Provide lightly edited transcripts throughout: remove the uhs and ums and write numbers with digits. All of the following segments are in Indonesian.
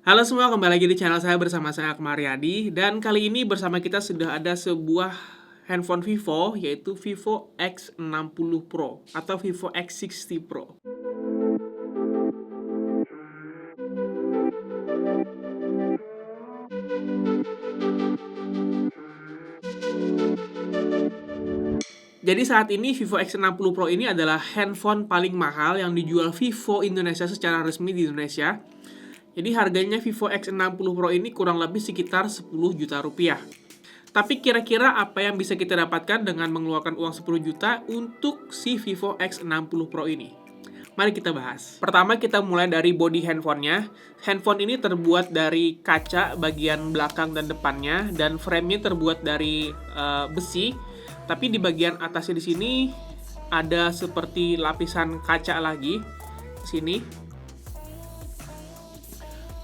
Halo semua, kembali lagi di channel saya bersama saya Akmal Riyadi. Dan kali ini bersama kita sudah ada sebuah handphone Vivo, yaitu Vivo X60 Pro atau Vivo X60 Pro. Jadi saat ini Vivo X60 Pro ini adalah handphone paling mahal yang dijual Vivo Indonesia secara resmi di Indonesia. Jadi harganya Vivo X60 Pro ini kurang lebih sekitar 10 juta rupiah. Tapi kira-kira apa yang bisa kita dapatkan dengan mengeluarkan uang 10 juta untuk si Vivo X60 Pro ini? Mari kita bahas. Pertama kita mulai dari body handphonenya. Handphone ini terbuat dari kaca bagian belakang dan depannya, dan frame-nya terbuat dari besi. Tapi di bagian atasnya di sini ada seperti lapisan kaca lagi di sini.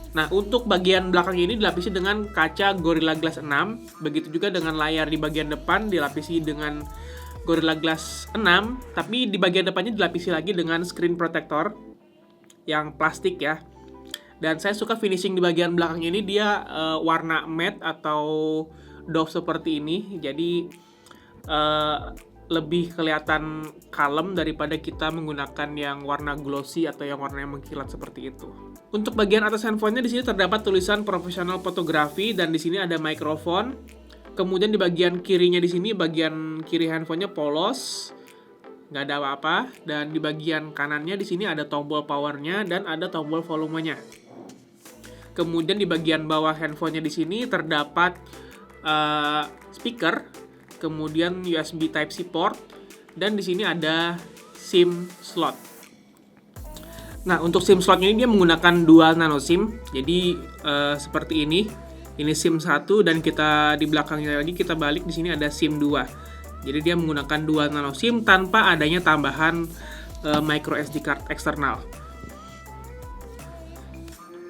Nah, untuk bagian belakang ini dilapisi dengan kaca Gorilla Glass 6. Begitu juga dengan layar di bagian depan dilapisi dengan Gorilla Glass 6. Tapi di bagian depannya dilapisi lagi dengan screen protector yang plastik ya. Dan saya suka finishing di bagian belakang ini, dia warna matte atau doff seperti ini. Jadi lebih kelihatan kalem daripada kita menggunakan yang warna glossy atau yang warna yang mengkilat seperti itu. Untuk bagian atas handphonenya di sini terdapat tulisan profesional fotografi, dan di sini ada mikrofon. Kemudian di bagian kirinya di sini, bagian kiri handphonenya polos, nggak ada apa-apa. Dan di bagian kanannya di sini ada tombol powernya dan ada tombol volumenya. Kemudian di bagian bawah handphonenya di sini terdapat speaker, kemudian USB Type-C port, dan di sini ada SIM slot. Nah, untuk SIM slotnya ini dia menggunakan dual nano SIM. Jadi seperti ini. Ini SIM 1, dan kita di belakangnya lagi kita balik, di sini ada SIM 2. Jadi dia menggunakan dual nano SIM tanpa adanya tambahan micro SD card eksternal.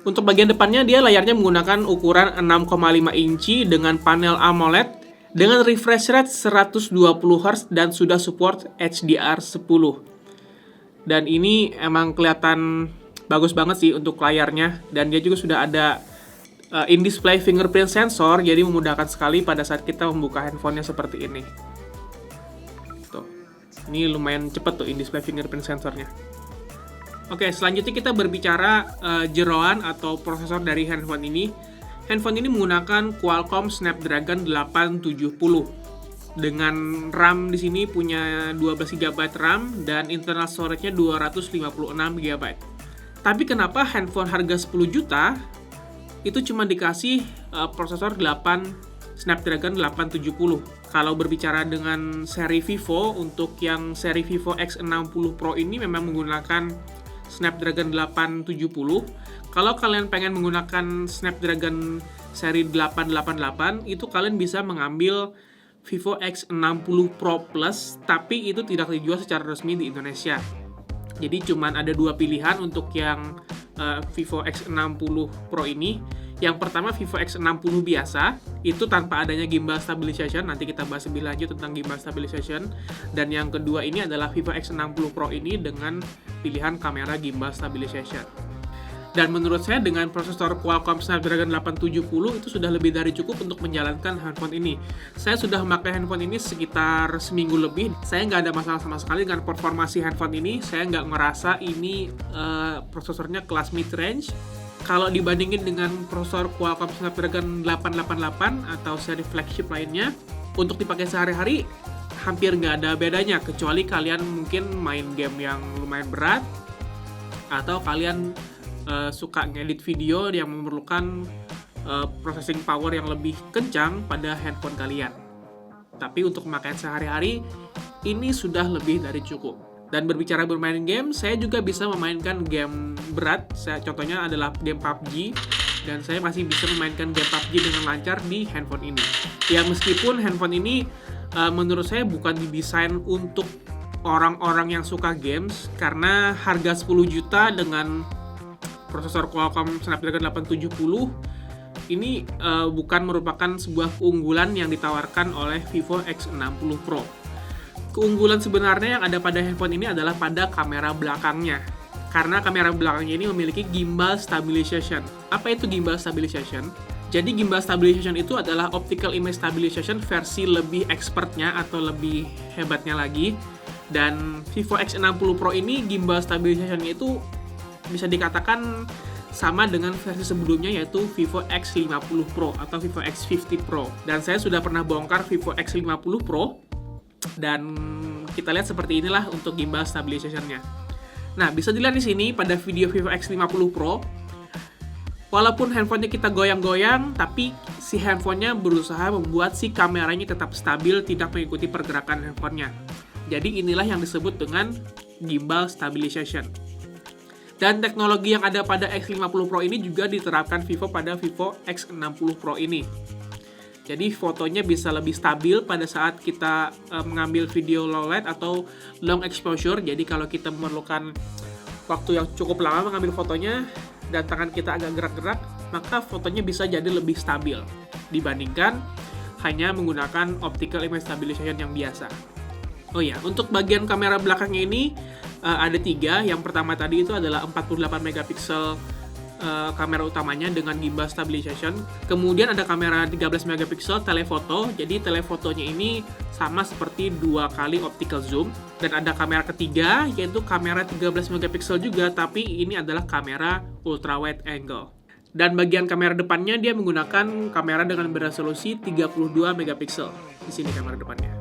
Untuk bagian depannya dia layarnya menggunakan ukuran 6,5 inci dengan panel AMOLED dengan refresh rate 120 Hz dan sudah support HDR10. Dan ini emang kelihatan bagus banget sih untuk layarnya, dan dia juga sudah ada in-display fingerprint sensor, jadi memudahkan sekali pada saat kita membuka handphonenya seperti ini. Tuh. Ini lumayan cepet tuh in-display fingerprint sensornya. Oke, selanjutnya kita berbicara jeroan atau prosesor dari handphone ini. Handphone ini menggunakan Qualcomm Snapdragon 870 dengan RAM di sini punya 12 GB RAM dan internal storage-nya 256 GB. Tapi kenapa handphone harga 10 juta itu cuma dikasih prosesor Snapdragon 870? Kalau berbicara dengan seri Vivo, untuk yang seri Vivo X60 Pro ini memang menggunakan Snapdragon 870. Kalau kalian pengen menggunakan Snapdragon seri 888, itu kalian bisa mengambil Vivo X60 Pro Plus, tapi itu tidak dijual secara resmi di Indonesia. Jadi cuman ada dua pilihan untuk yang Vivo X60 Pro ini. Yang pertama Vivo X60 biasa, itu tanpa adanya gimbal stabilization. Nanti kita bahas lebih lanjut tentang gimbal stabilization. Dan yang kedua ini adalah Vivo X60 Pro ini dengan pilihan kamera gimbal stabilization. Dan menurut saya dengan prosesor Qualcomm Snapdragon 870 itu sudah lebih dari cukup untuk menjalankan handphone ini. Saya sudah memakai handphone ini sekitar seminggu lebih. Saya nggak ada masalah sama sekali dengan performasi handphone ini. Saya nggak ngerasa ini prosesornya kelas mid-range. Kalau dibandingin dengan prosesor Qualcomm Snapdragon 888 atau seri flagship lainnya, untuk dipakai sehari-hari hampir nggak ada bedanya, kecuali kalian mungkin main game yang lumayan berat atau kalian suka ngedit video yang memerlukan processing power yang lebih kencang pada handphone kalian. Tapi untuk pemakaian sehari-hari ini sudah lebih dari cukup. Dan berbicara bermain game, saya juga bisa memainkan game berat. Contohnya adalah game PUBG, dan saya masih bisa memainkan game PUBG dengan lancar di handphone ini. Ya, meskipun handphone ini menurut saya bukan didesain untuk orang-orang yang suka games, karena harga 10 juta dengan prosesor Qualcomm Snapdragon 870 ini bukan merupakan sebuah keunggulan yang ditawarkan oleh Vivo X60 Pro. Keunggulan sebenarnya yang ada pada handphone ini adalah pada kamera belakangnya. karena kamera belakangnya ini memiliki gimbal stabilization. Apa itu gimbal stabilization? Jadi gimbal stabilization itu adalah optical image stabilization versi lebih expertnya atau lebih hebatnya lagi. Dan Vivo X60 Pro ini gimbal stabilization-nya itu bisa dikatakan sama dengan versi sebelumnya, yaitu Vivo X50 Pro atau Vivo X50 Pro. Dan saya sudah pernah bongkar Vivo X50 Pro, dan kita lihat seperti inilah untuk gimbal stabilization-nya. Nah, bisa dilihat di sini pada video Vivo X50 Pro, walaupun handphonenya kita goyang-goyang, tapi si handphonenya berusaha membuat si kameranya tetap stabil, tidak mengikuti pergerakan handphonenya. Jadi inilah yang disebut dengan gimbal stabilization. Dan teknologi yang ada pada X50 Pro ini juga diterapkan Vivo pada Vivo X60 Pro ini. Jadi fotonya bisa lebih stabil pada saat kita mengambil video low light atau long exposure. Jadi kalau kita memerlukan waktu yang cukup lama mengambil fotonya dan tangan kita agak gerak-gerak, maka fotonya bisa jadi lebih stabil dibandingkan hanya menggunakan optical image stabilization yang biasa. Oh ya, untuk bagian kamera belakangnya ini ada 3. Yang pertama tadi itu adalah 48 megapiksel kamera utamanya dengan gimbal stabilization. Kemudian ada kamera 13 megapiksel telefoto. Jadi telefotonya ini sama seperti 2 kali optical zoom. Dan ada kamera ketiga, yaitu kamera 13 megapiksel juga, tapi ini adalah kamera ultra wide angle. Dan bagian kamera depannya dia menggunakan kamera dengan beresolusi 32 megapiksel. Di sini kamera depannya.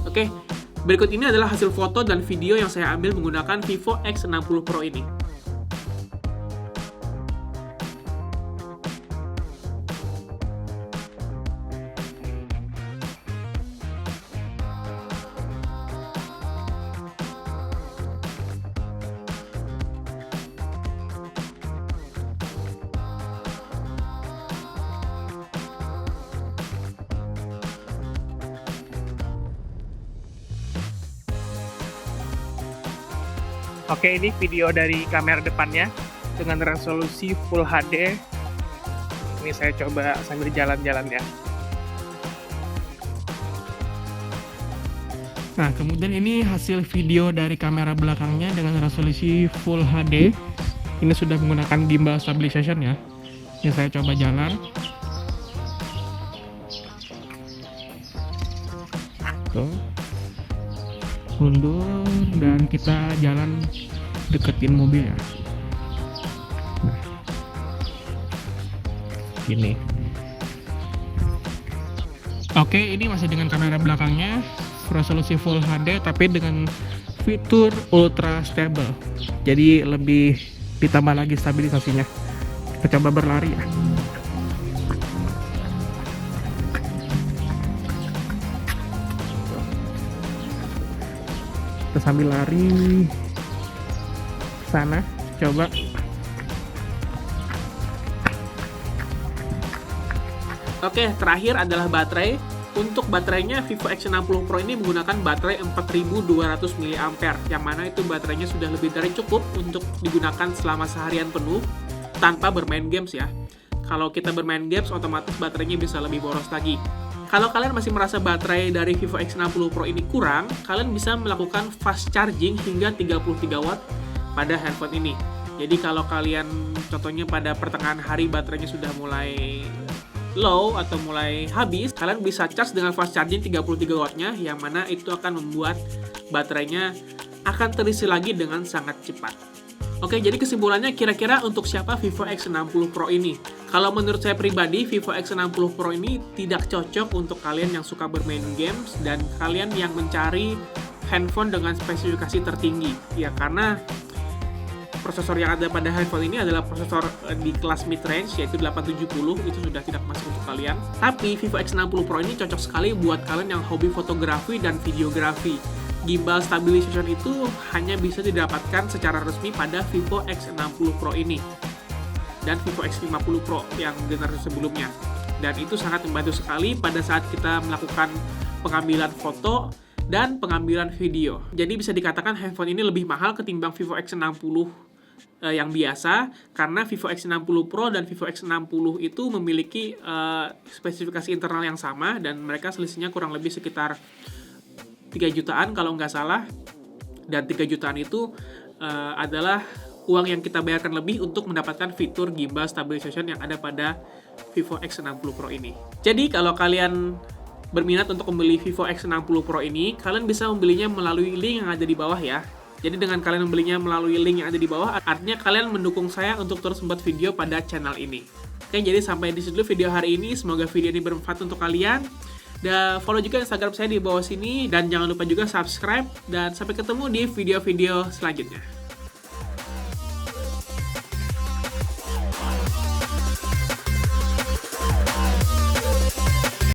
Oke, berikut ini adalah hasil foto dan video yang saya ambil menggunakan Vivo X60 Pro ini. Oke, ini video dari kamera depannya dengan resolusi Full HD. Ini saya coba sambil jalan-jalan ya. Nah, kemudian ini hasil video dari kamera belakangnya dengan resolusi Full HD. Ini sudah menggunakan gimbal stabilization ya. Ini saya coba jalan. Tuh. Mundur dan kita jalan deketin mobil ya. Nah, gini. Oke, ini masih dengan kamera belakangnya resolusi Full HD tapi dengan fitur ultra stable. Jadi lebih ditambah lagi stabilisasinya. Kita coba berlari ya. Kita sambil lari sana, coba. Oke, terakhir adalah baterai. Untuk baterainya Vivo X60 Pro ini menggunakan baterai 4200 mAh, yang mana itu baterainya sudah lebih dari cukup untuk digunakan selama seharian penuh tanpa bermain games ya. Kalau kita bermain games, otomatis baterainya bisa lebih boros lagi. Kalau kalian masih merasa baterai dari Vivo X60 Pro ini kurang, kalian bisa melakukan fast charging hingga 33 watt pada handphone ini. Jadi kalau kalian contohnya pada pertengahan hari baterainya sudah mulai low atau mulai habis, kalian bisa charge dengan fast charging 33 wattnya, yang mana itu akan membuat baterainya akan terisi lagi dengan sangat cepat. Oke, jadi kesimpulannya kira-kira untuk siapa Vivo X60 Pro ini? Kalau menurut saya pribadi, Vivo X60 Pro ini tidak cocok untuk kalian yang suka bermain games dan kalian yang mencari handphone dengan spesifikasi tertinggi. Ya, karena prosesor yang ada pada handphone ini adalah prosesor di kelas mid-range, yaitu 870, itu sudah tidak masuk untuk kalian. Tapi Vivo X60 Pro ini cocok sekali buat kalian yang hobi fotografi dan videografi. Gimbal stabilization itu hanya bisa didapatkan secara resmi pada Vivo X60 Pro ini dan Vivo X50 Pro yang generasi sebelumnya. Dan itu sangat membantu sekali pada saat kita melakukan pengambilan foto dan pengambilan video. Jadi bisa dikatakan handphone ini lebih mahal ketimbang Vivo X60 yang biasa, karena Vivo X60 Pro dan Vivo X60 itu memiliki spesifikasi internal yang sama dan mereka selisihnya kurang lebih sekitar 3 jutaan kalau nggak salah. Dan 3 jutaan itu adalah uang yang kita bayarkan lebih untuk mendapatkan fitur gimbal stabilization yang ada pada Vivo X60 Pro ini. Jadi kalau kalian berminat untuk membeli Vivo X60 Pro ini, kalian bisa membelinya melalui link yang ada di bawah ya. Jadi dengan kalian membelinya melalui link yang ada di bawah, artinya kalian mendukung saya untuk terus membuat video pada channel ini. Oke, jadi sampai di situ video hari ini. Semoga video ini bermanfaat untuk kalian. Dan follow juga Instagram saya di bawah sini. Dan jangan lupa juga subscribe. Dan sampai ketemu di video-video selanjutnya.